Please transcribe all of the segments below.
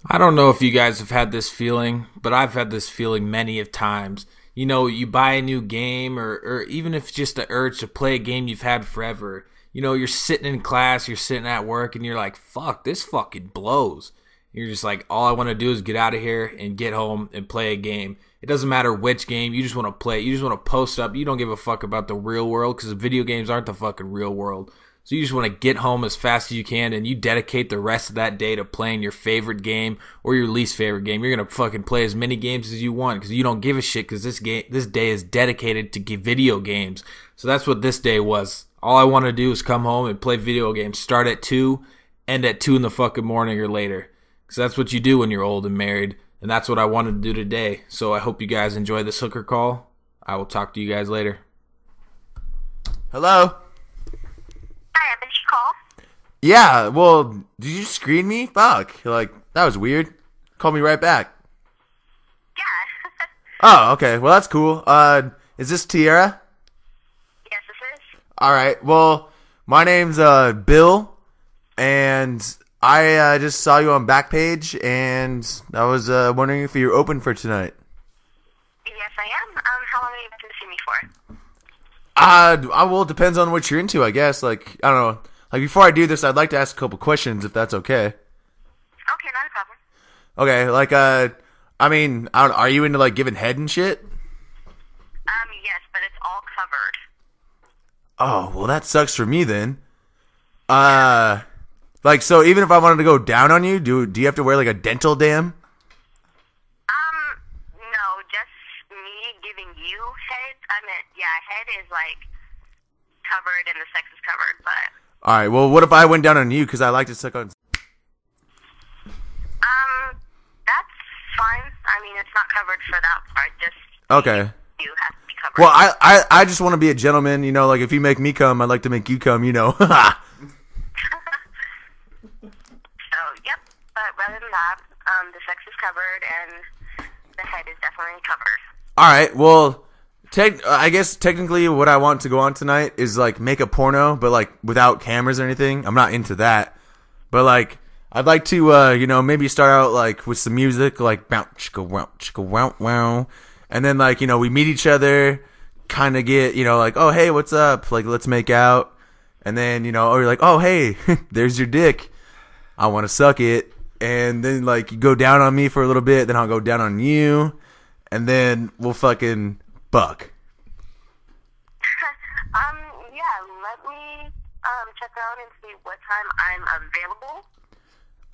I don't know if you guys have had this feeling, but I've had this feeling many of times. You know, you buy a new game or even if it's just the urge to play a game you've had forever. You know, you're sitting in class, you're sitting at work, and you're like, fuck, this fucking blows. You're just like, all I want to do is get out of here and get home and play a game. It doesn't matter which game, you just want to play it. You just want to post up. You don't give a fuck about the real world because video games aren't the fucking real world. So you just want to get home as fast as you can and you dedicate the rest of that day to playing your favorite game or your least favorite game. You're going to fucking play as many games as you want because you don't give a shit because this day is dedicated to video games. So that's what this day was. All I want to do is come home and play video games. Start at 2, end at 2 in the fucking morning or later. Because that's what you do when you're old and married. And that's what I wanted to do today. So I hope you guys enjoy this hooker call. I will talk to you guys later. Hello? Hi, I missed your call. Yeah, well, did you screen me? Fuck. Like, that was weird. Call me right back. Yeah. Oh, okay. Well, that's cool. Is this Tiara? Yes, this is. Alright, well, my name's, Bill, and I, just saw you on Backpage, and I was, wondering if you're open for tonight. Yes, I am. How long are you going to see me for? Well, it depends on what you're into, I guess. Like, I don't know. Like, before I do this, I'd like to ask a couple questions, if that's okay. Okay, not a problem. Okay, like, I mean, are you into, like, giving head and shit? Yes, but it's all covered. Oh, well, that sucks for me, then. Like, so even if I wanted to go down on you, do you have to wear, like, a dental dam? No, just me giving you head. Head is, like, covered and the sex is covered, but... Alright, well, what if I went down on you, because I like to suck on... That's fine. I mean, it's not covered for that part, just... Okay. You have to be covered. Well, I just want to be a gentleman, you know, like, if you make me come, I'd like to make you come, you know. So, yep. But rather than that, the sex is covered and the head is definitely covered. Alright, well... I guess technically what I want to go on tonight is like make a porno, but like without cameras or anything. I'm not into that. But like I'd like to you know, maybe start out like with some music like bow chicka wow chicka wow wow. And then like, you know, we meet each other, kinda get, you know, like, oh hey, what's up? Like let's make out. And then, you know, or you're like, oh hey, there's your dick. I wanna suck it. And then like you go down on me for a little bit, then I'll go down on you, and then we'll fucking buck. Yeah, let me check around and see what time I'm available.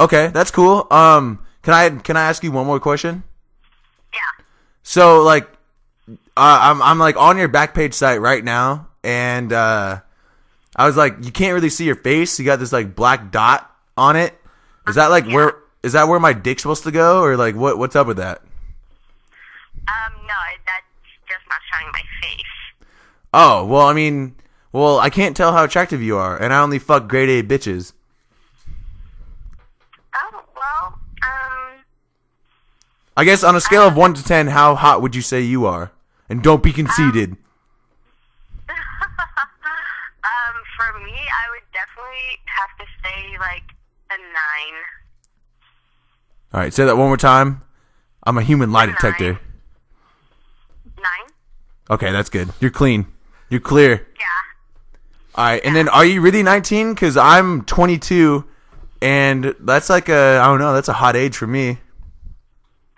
Okay, that's cool. Can I ask you one more question? Yeah. So like I'm like on your Backpage site right now, and I was like, you can't really see your face. You got this like black dot on it. Is that like where my dick's supposed to go, or like what's up with that? No, that's just not showing my face. Oh, well, I mean, I can't tell how attractive you are, and I only fuck grade A bitches. Oh, well, I guess on a scale of 1 to 10, how hot would you say you are? And don't be conceited. for me, I would definitely have to say, like, a 9. Alright, say that one more time. I'm a human lie 9. detector. 9? Okay, that's good. You're clean. You're clear. Yeah. Alright, and then are you really 19? Because I'm 22, and that's like I don't know, that's a hot age for me.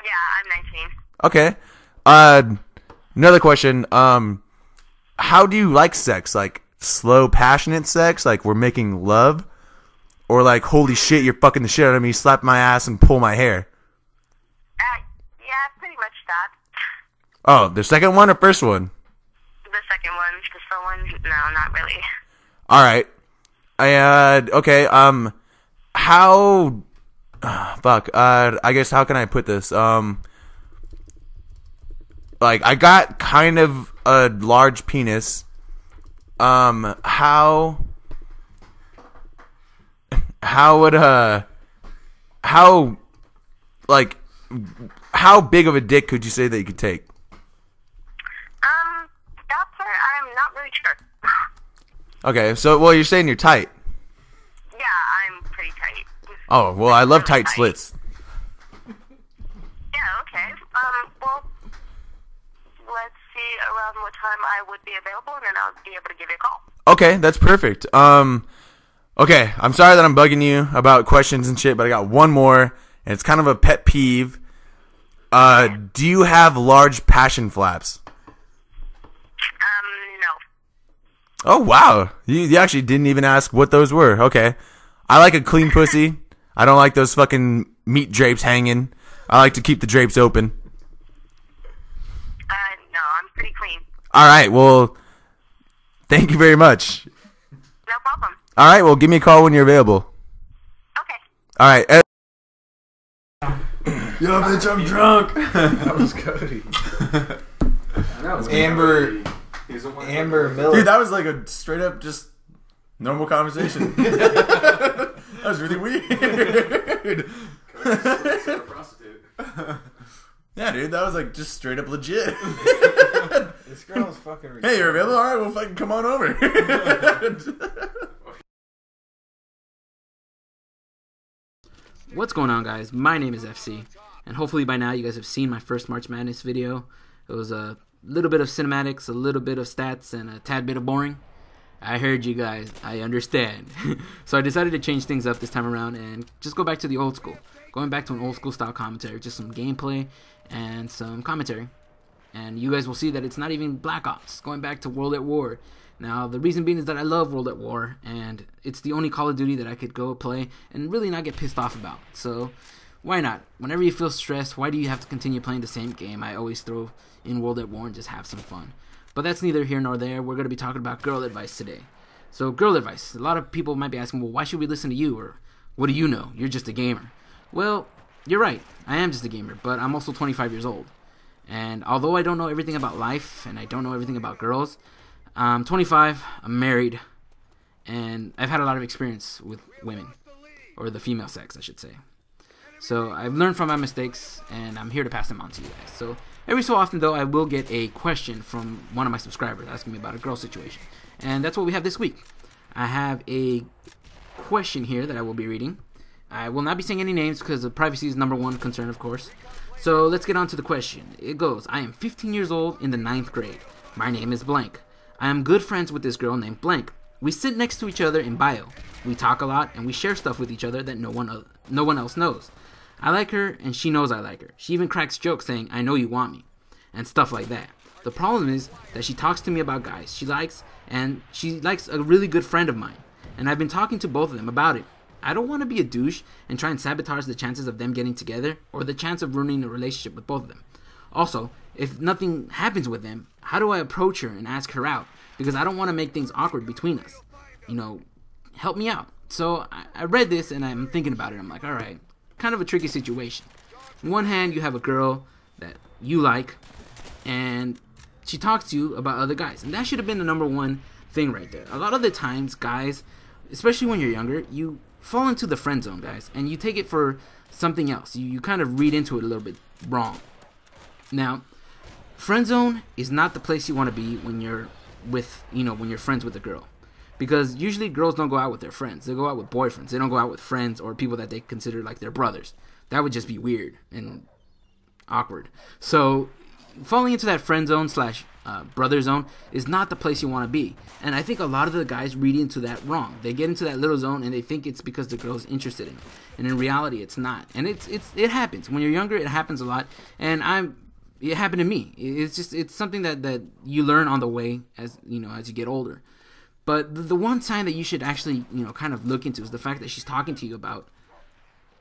Yeah, I'm 19. Okay. Another question. How do you like sex? Like, slow, passionate sex? Like, we're making love? Or like, holy shit, you're fucking the shit out of me, slap my ass and pull my hair? Yeah, pretty much that. Oh, the second one or first one? The second one. The first one, no, not really. Alright. Okay, how... fuck, I guess how can I put this? Like, I got kind of a large penis. How big of a dick could you say that you could take? That part, I'm not really sure. Okay, so, well, you're saying you're tight. Yeah, I'm pretty tight. Oh, well, I love tight slits. I would be available, and then I'll be able to give you a call. Okay, that's perfect. Okay, I'm sorry that I'm bugging you about questions and shit, but I got one more, and it's kind of a pet peeve. Do you have large passion flaps? No. Oh, wow. You actually didn't even ask what those were. Okay. I like a clean pussy. I don't like those fucking meat drapes hanging. I like to keep the drapes open. No, I'm pretty clean. All right, well, thank you very much. No problem. All right, well, give me a call when you're available. Okay. All right. Yo, bitch, I'm drunk. That was Cody. That was Amber Miller. Dude, that was like a straight up just normal conversation. That was really weird. A prostitute. Yeah, dude, that was like just straight up legit. This girl's fucking retarded. Hey, you're available? All right, well, fucking come on over. What's going on, guys? My name is FC, and hopefully by now you guys have seen my first March Madness video. It was a little bit of cinematics, a little bit of stats, and a tad bit of boring. I heard you guys. I understand. So I decided to change things up this time around and just go back to the old school. Going back to an old school style commentary, just some gameplay and some commentary. And you guys will see that it's not even Black Ops. Going back to World at War. Now, the reason being is that I love World at War, and it's the only Call of Duty that I could go play and really not get pissed off about. So, why not? Whenever you feel stressed, why do you have to continue playing the same game? I always throw in World at War and just have some fun. But that's neither here nor there. We're going to be talking about girl advice today. So, girl advice. A lot of people might be asking, well, why should we listen to you? Or, what do you know? You're just a gamer. Well, you're right. I am just a gamer, but I'm also 25 years old. And although I don't know everything about life, and I don't know everything about girls, I'm 25, I'm married, and I've had a lot of experience with women, or the female sex, I should say. So I've learned from my mistakes, and I'm here to pass them on to you guys. So every so often, though, I will get a question from one of my subscribers asking me about a girl situation. And that's what we have this week. I have a question here that I will be reading. I will not be saying any names because privacy is number one concern, of course. So let's get on to the question. It goes, I am 15 years old in the 9th grade. My name is blank. I am good friends with this girl named blank. We sit next to each other in bio. We talk a lot and we share stuff with each other that no one else knows. I like her and she knows I like her. She even cracks jokes saying, I know you want me, and stuff like that. The problem is that she talks to me about guys she likes, and she likes a really good friend of mine. And I've been talking to both of them about it. I don't want to be a douche and try and sabotage the chances of them getting together or the chance of ruining a relationship with both of them. Also, if nothing happens with them, how do I approach her and ask her out? Because I don't want to make things awkward between us. You know, help me out. So I read this and I'm thinking about it. I'm like, all right, kind of a tricky situation. On one hand, you have a girl that you like and she talks to you about other guys. And that should have been the number one thing right there. A lot of the times, guys, especially when you're younger, you fall into the friend zone, guys, and you take it for something else. You kind of read into it a little bit wrong. Now, friend zone is not the place you want to be when you're with, when you're friends with a girl. Because usually girls don't go out with their friends. They go out with boyfriends. They don't go out with friends or people that they consider like their brothers. That would just be weird and awkward. So, falling into that friend zone / brother zone is not the place you want to be. And I think a lot of the guys read into that wrong. They get into that little zone and they think it's because the girl's interested in it. And in reality, it's not. And it happens. When you're younger, it happens a lot. And it happened to me. It's something that you learn on the way as you get older. But the one sign that you should actually, kind of look into is the fact that she's talking to you about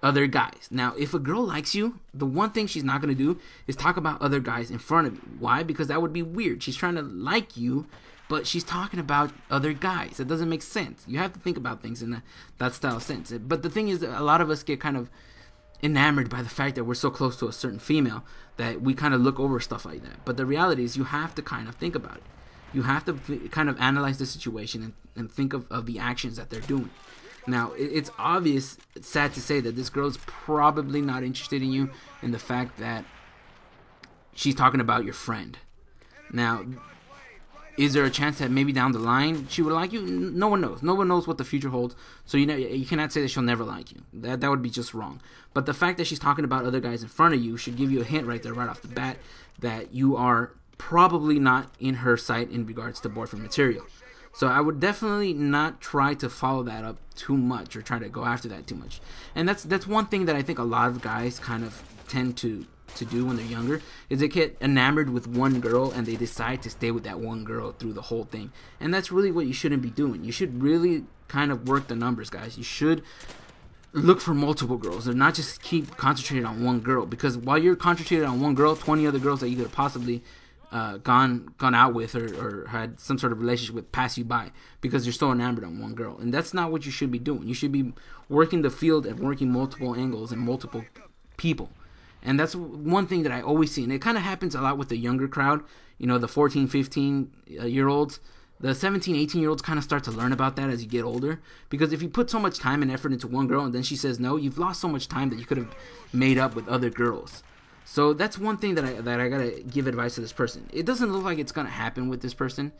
other guys. Now, if a girl likes you, the one thing she's not going to do is talk about other guys in front of you. Why? Because that would be weird. She's trying to like you, but she's talking about other guys. It doesn't make sense. You have to think about things in that style of sense. But the thing is that a lot of us get kind of enamored by the fact that we're so close to a certain female that we kind of look over stuff like that. But the reality is you have to kind of think about it. You have to kind of analyze the situation and think of the actions that they're doing. Now, it's obvious, it's sad to say that this girl's probably not interested in you in the fact that she's talking about your friend. Now, is there a chance that maybe down the line she would like you? No one knows. No one knows what the future holds. So you cannot say that she'll never like you. That would be just wrong. But the fact that she's talking about other guys in front of you should give you a hint right there, right off the bat, that you are probably not in her sight in regards to boyfriend material. So I would definitely not try to follow that up too much or try to go after that too much. And that's one thing that I think a lot of guys kind of tend to do when they're younger, is they get enamored with one girl and they decide to stay with that one girl through the whole thing. And that's really what you shouldn't be doing. You should really kind of work the numbers, guys. You should look for multiple girls and not just keep concentrated on one girl, because while you're concentrated on one girl, 20 other girls that you could have possibly gone out with or had some sort of relationship with pass you by because you're so enamored on one girl. And that's not what you should be doing. You should be working the field and working multiple angles and multiple people. And that's one thing that I always see, and it kind of happens a lot with the younger crowd, you know, the 14, 15 year olds. The 17, 18 year olds kind of start to learn about that as you get older, because if you put so much time and effort into one girl and then she says no, you've lost so much time that you could have made up with other girls. So that's one thing that I gotta give advice to this person. It doesn't look like it's gonna happen with this person.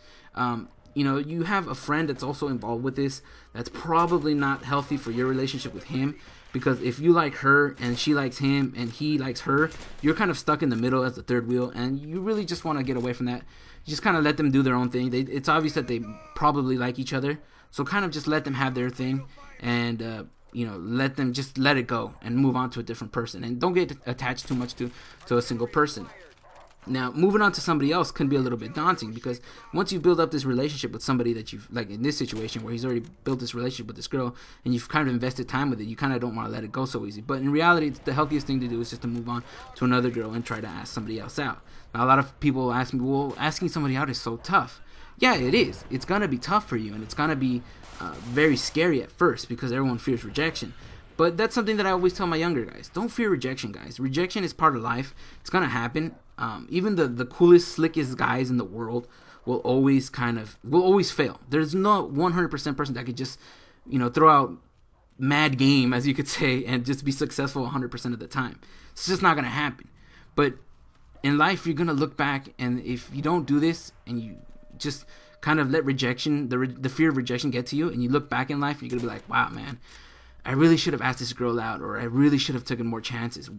You know, you have a friend that's also involved with this. That's probably not healthy for your relationship with him, because if you like her and she likes him and he likes her, you're kind of stuck in the middle as the third wheel, and you really just want to get away from that. You just kind of let them do their own thing. It's obvious that they probably like each other, so kind of just let them have their thing, and you know, let it go and move on to a different person, and don't get attached too much to a single person. Now, moving on to somebody else can be a little bit daunting, because once you build up this relationship with somebody that you've, like in this situation where he's already built this relationship with this girl and you've kind of invested time with it, you kind of don't want to let it go so easy. But in reality, the healthiest thing to do is just to move on to another girl and try to ask somebody else out. Now, a lot of people ask me, well, asking somebody out is so tough. Yeah, it is. It's going to be tough for you, and it's going to be very scary at first because everyone fears rejection. But that's something that I always tell my younger guys. Don't fear rejection, guys. Rejection is part of life. It's going to happen. Even the coolest, slickest guys in the world will always fail. There's no 100% person that could just, you know, throw out mad game, as you could say, and just be successful 100% of the time. It's just not going to happen. But in life, you're going to look back, and if you don't do this and you just kind of let rejection, the fear of rejection get to you, and you look back in life, you're going to be like, wow, man, I really should have asked this girl out, or I really should have taken more chances.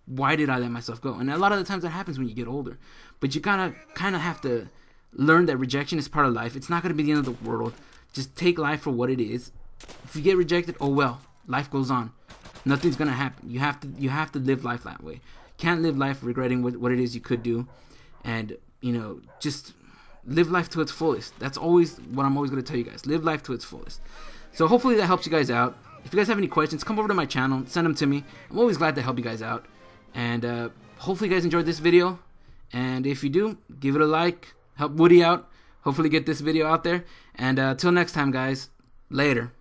Why did I let myself go? And a lot of the times that happens when you get older. But you gotta kind of have to learn that rejection is part of life. It's not going to be the end of the world. Just take life for what it is. If you get rejected, oh well, life goes on. Nothing's going to happen. You have to live life that way. Can't live life regretting what it is you could do. And, you know, just live life to its fullest. That's always what I'm always going to tell you guys. Live life to its fullest. So hopefully that helps you guys out. If you guys have any questions, come over to my channel, send them to me. I'm always glad to help you guys out. And hopefully you guys enjoyed this video. And if you do, give it a like, help Woody out, hopefully get this video out there. And till next time, guys, later.